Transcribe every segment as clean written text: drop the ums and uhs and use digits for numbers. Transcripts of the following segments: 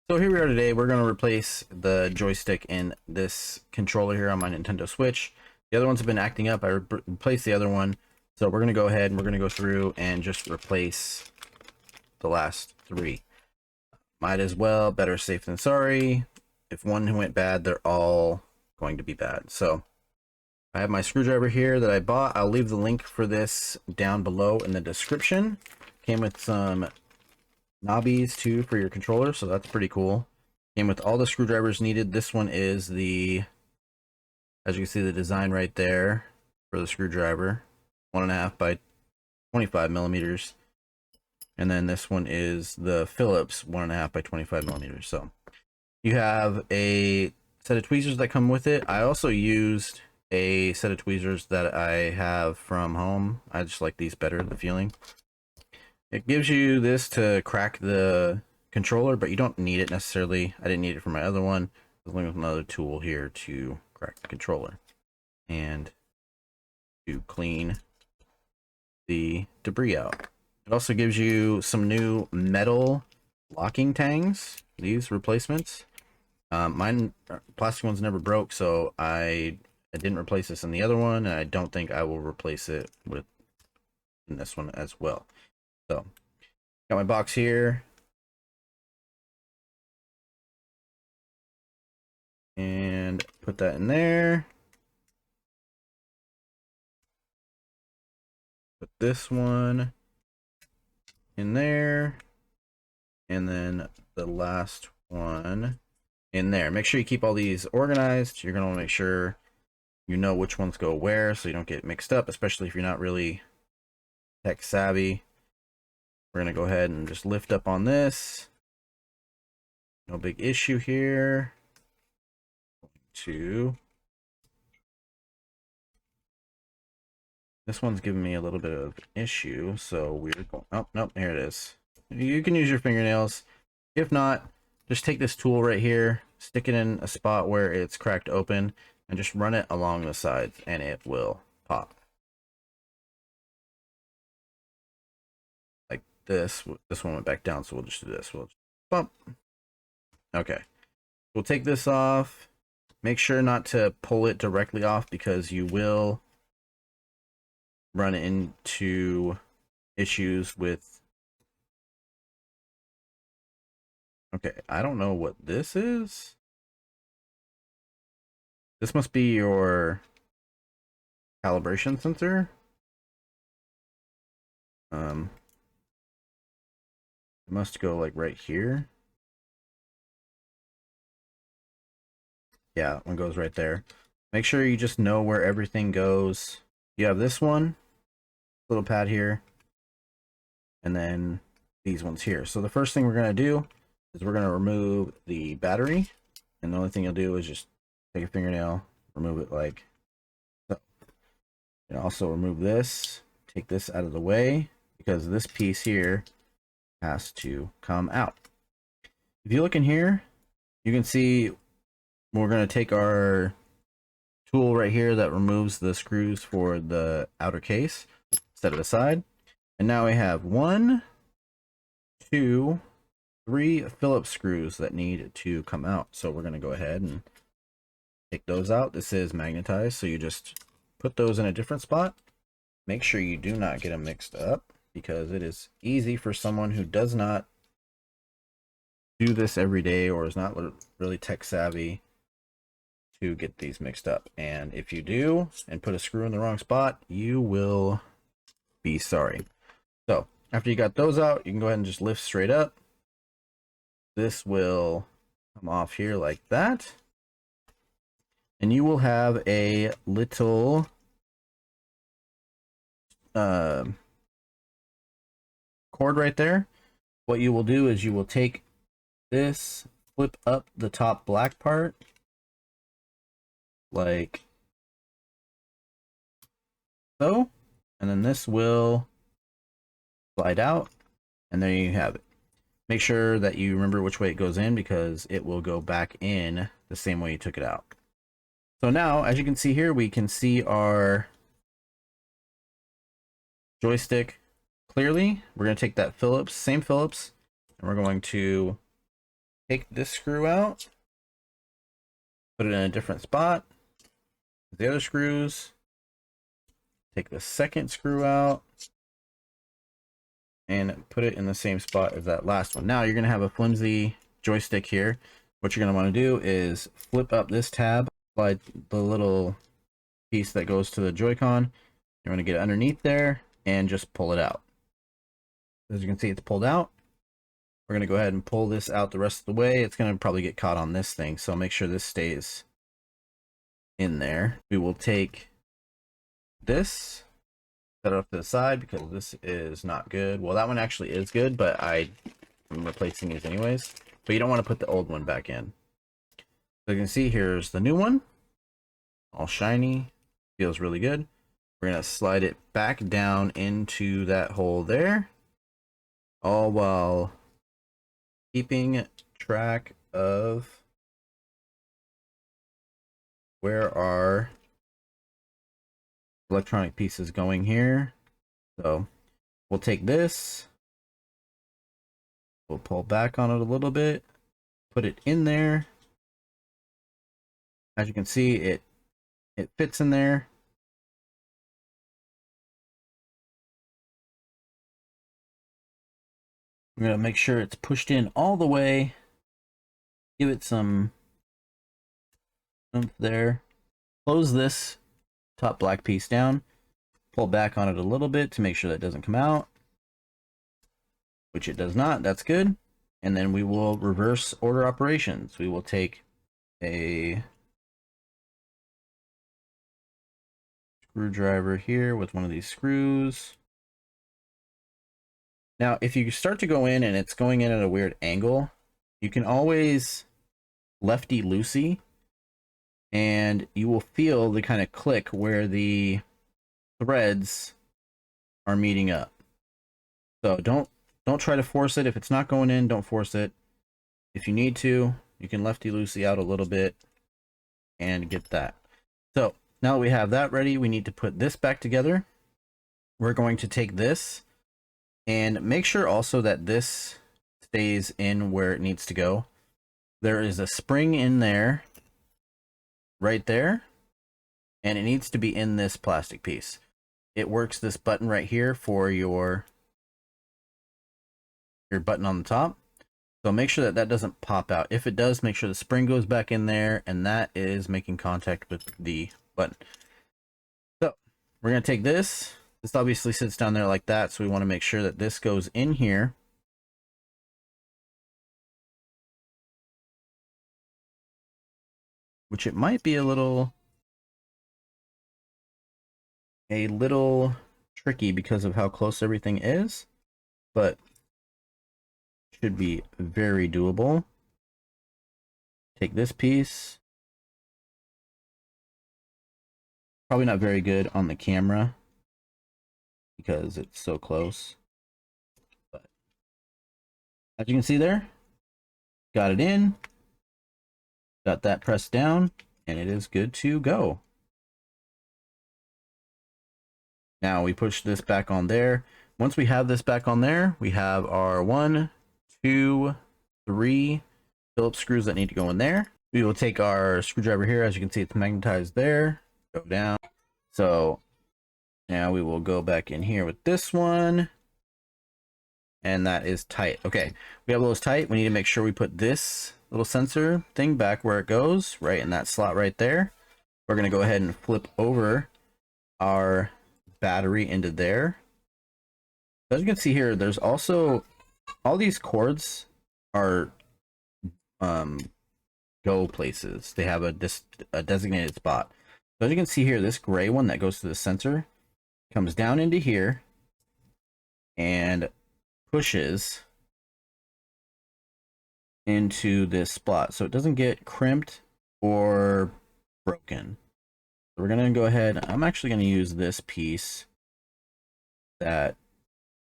So here we are today. We're going to replace the joystick in this controller here on my Nintendo Switch. The other ones have been acting up. I replaced the other one. So we're going to go ahead and we're going to go through and just replace the last three. Might as well, better safe than sorry. If one went bad, they're all going to be bad. So I have my screwdriver here that I bought. I'll leave the link for this down below in the description. Came with some knobbies too for your controller, so that's pretty cool. Came with all the screwdrivers needed. This one is the, as you can see, the design right there for the screwdriver, 1.5 by 25 millimeters, and then this one is the Phillips 1.5 by 25 millimeters. So you have a set of tweezers that come with it. I also used a set of tweezers that I have from home. I just like these better, the feeling. It gives you this to crack the controller, but you don't need it necessarily. I didn't need it for my other one. There's another tool here to crack the controller and to clean the debris out. It also gives you some new metal locking tangs, these replacements. Mine plastic ones never broke, so I didn't replace this in the other one, and I don't think I will replace it with in this one as well. So, got my box here. And put that in there. Put this one in there. And then the last one in there. Make sure you keep all these organized. You're going to want to make sure you know which ones go where so you don't get mixed up, especially if you're not really tech savvy. We're going to go ahead and just lift up on this. No big issue here. This one's giving me a little bit of issue, so we're going, oh, nope, here it is. You can use your fingernails. If not, just take this tool right here, stick it in a spot where it's cracked open, and just run it along the sides, and it will pop. Like this. This one went back down, so we'll just do this. We'll just bump. Okay. We'll take this off. Make sure not to pull it directly off because you will run into issues with... Okay, I don't know what this is. This must be your calibration sensor. It must go like right here. Yeah, one goes right there. Make sure you just know where everything goes. You have this one, little pad here, and then these ones here. So the first thing we're going to do is we're going to remove the battery, and the only thing you'll do is just take a fingernail, remove it like so. And also remove this, take this out of the way, because this piece here has to come out. If you look in here, you can see we're going to take our tool right here that removes the screws for the outer case, set it aside, and now we have 1, 2, 3 Phillips screws that need to come out. So we're going to go ahead and take those out. This is magnetized, so you just put those in a different spot. Make sure you do not get them mixed up, because it is easy for someone who does not do this every day or is not really tech savvy to get these mixed up. And if you do and put a screw in the wrong spot, you will be sorry. So after you got those out, you can go ahead and just lift straight up. This will come off here like that, and you will have a little cord right there. What you will do is you will take this, flip up the top black part like so, and then this will slide out, and there you have it. Make sure that you remember which way it goes in, because it will go back in the same way you took it out. So now, as you can see here, we can see our joystick clearly. We're going to take that Phillips, same Phillips, and we're going to take this screw out, put it in a different spot. The other screws, take the second screw out, and put it in the same spot as that last one. Now you're going to have a flimsy joystick here. What you're going to want to do is flip up this tab, slide the little piece that goes to the Joy-Con. You're going to get it underneath there and just pull it out. As you can see, it's pulled out. We're going to go ahead and pull this out the rest of the way. It's going to probably get caught on this thing, so make sure this stays in there. We will take this, set it off to the side because this is not good. Well, that one actually is good, but I'm replacing these anyways. But you don't want to put the old one back in. So you can see here's the new one, all shiny, feels really good. We're going to slide it back down into that hole there, all while keeping track of where our electronic piece is going here. So we'll take this, we'll pull back on it a little bit, put it in there. As you can see, it fits in there. I'm going to make sure it's pushed in all the way. Give it some oomph there. Close this top black piece down. Pull back on it a little bit to make sure that doesn't come out. Which it does not. That's good. And then we will reverse order operations. We will take a screwdriver here with one of these screws. Now, if you start to go in and it's going in at a weird angle, you can always lefty-loosey, and you will feel the kind of click where the threads are meeting up. So don't try to force it. If it's not going in, don't force it. If you need to, you can lefty-loosey out a little bit and get that. So now that we have that ready, we need to put this back together. We're going to take this and make sure also that this stays in where it needs to go. There is a spring in there, right there, and it needs to be in this plastic piece. It works this button right here for your button on the top. So make sure that that doesn't pop out. If it does, make sure the spring goes back in there, and that is making contact with the button. So we're going to take this. This obviously sits down there like that, so we want to make sure that this goes in here. Which it might be a little tricky because of how close everything is, but should be very doable. Take this piece. Probably not very good on the camera because it's so close. But as you can see there, got it in, got that pressed down, and it is good to go. Now we push this back on there. Once we have this back on there, we have our 1, 2, 3 Phillips screws that need to go in there. We will take our screwdriver here. As you can see, it's magnetized there. Go down. So now we will go back in here with this one. And that is tight. Okay, we have those tight. We need to make sure we put this little sensor thing back where it goes, right in that slot right there. We're going to go ahead and flip over our battery into there. As you can see here, there's also all these cords are go places. They have a designated spot. So as you can see here, this gray one that goes to the sensor comes down into here and pushes into this spot so it doesn't get crimped or broken. So we're gonna go ahead. I'm actually gonna use this piece that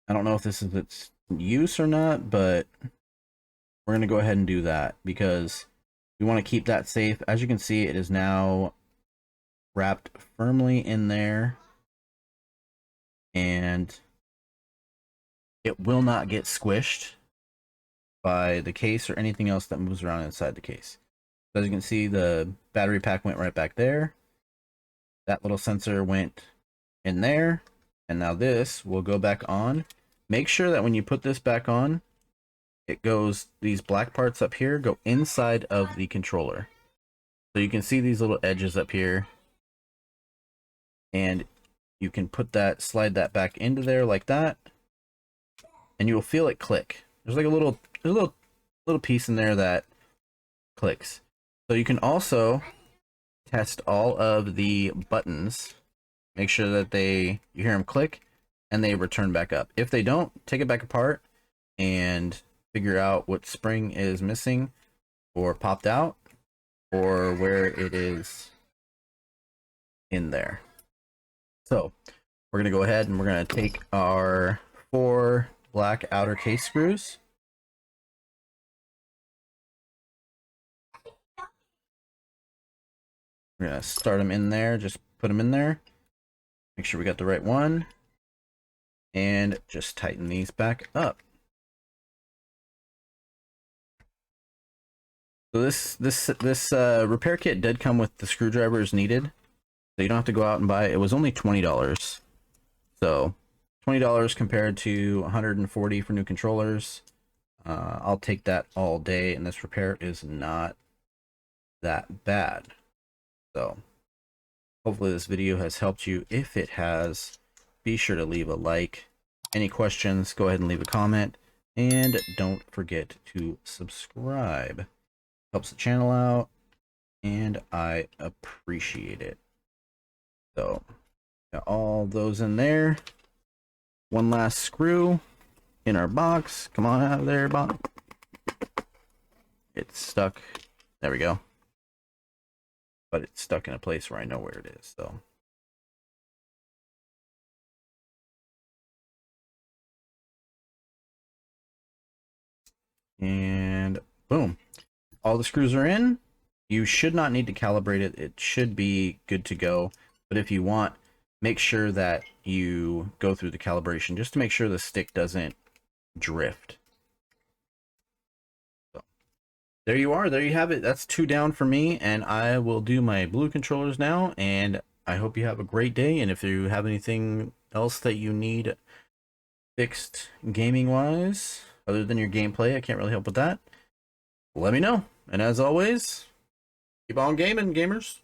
I don't know if this is its use or not, but we're gonna go ahead and do that because we want to keep that safe. As you can see, it is now wrapped firmly in there and it will not get squished by the case or anything else that moves around inside the case. So as you can see, the battery pack went right back there. That little sensor went in there. And now this will go back on. Make sure that when you put this back on, it goes, these black parts up here go inside of the controller. So you can see these little edges up here. And you can put that, slide that back into there like that. And you will feel it click. There's like a little piece in there that clicks. So you can also test all of the buttons. Make sure that you hear them click and they return back up. If they don't, take it back apart and figure out what spring is missing or popped out or where it is in there. So we're going to go ahead and we're going to take our 4 black outer case screws. We're going to start them in there, just put them in there. Make sure we got the right one. And just tighten these back up. So this repair kit did come with the screwdrivers needed. So you don't have to go out and buy it. It was only $20. So $20 compared to $140 for new controllers. I'll take that all day, and this repair is not that bad. So hopefully this video has helped you. If it has, be sure to leave a like. Any questions, go ahead and leave a comment. And don't forget to subscribe. Helps the channel out, and I appreciate it. So, got all those in there. One last screw in our box. Come on out of there, box. It's stuck. There we go. But it's stuck in a place where I know where it is, so. And boom. All the screws are in. You should not need to calibrate it. It should be good to go. But if you want, make sure that you go through the calibration just to make sure the stick doesn't drift. So there you are. There you have it. That's 2 down for me. And I will do my blue controllers now. And I hope you have a great day. And if you have anything else that you need fixed gaming-wise, other than your gameplay, I can't really help with that. Let me know. And as always, keep on gaming, gamers.